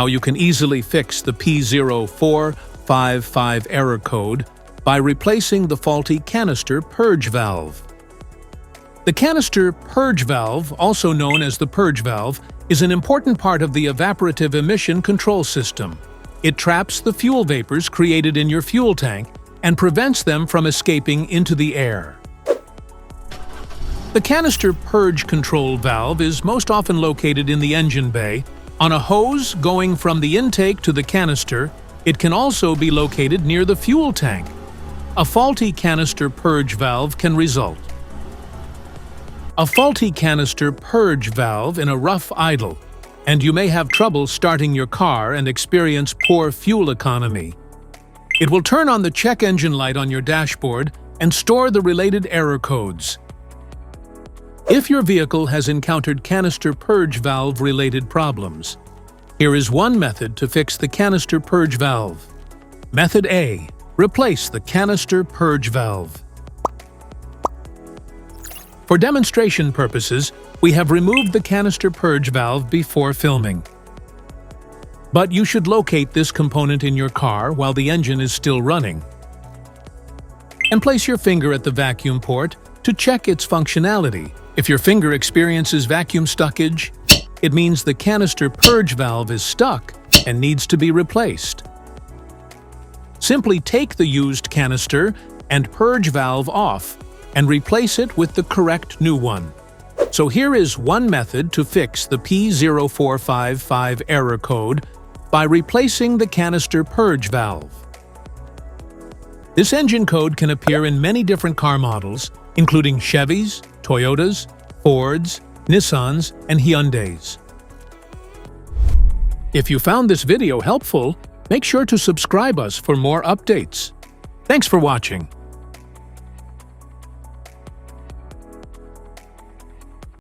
how you can easily fix the P0455 error code by replacing the faulty canister purge valve. The canister purge valve, also known as the purge valve, is an important part of the evaporative emission control system. It traps the fuel vapors created in your fuel tank and prevents them from escaping into the air. The canister purge control valve is most often located in the engine bay, on a hose going from the intake to the canister. It can also be located near the fuel tank. A faulty canister purge valve can result. A faulty canister purge valve in a rough idle, and you may have trouble starting your car and experience poor fuel economy. It will turn on the check engine light on your dashboard and store the related error codes. If your vehicle has encountered canister purge valve-related problems, here is one method to fix the canister purge valve. Method A. Replace the canister purge valve. For demonstration purposes, we have removed the canister purge valve before filming. But you should locate this component in your car while the engine is still running. And place your finger at the vacuum port to check its functionality. If your finger experiences vacuum stuckage, it means the canister purge valve is stuck and needs to be replaced. Simply take the used canister and purge valve off and replace it with the correct new one. So here is one method to fix the P0455 error code by replacing the canister purge valve. This engine code can appear in many different car models, including Chevys, Toyotas, Fords, Nissans, and Hyundais. If you found this video helpful, make sure to subscribe us for more updates. Thanks for watching.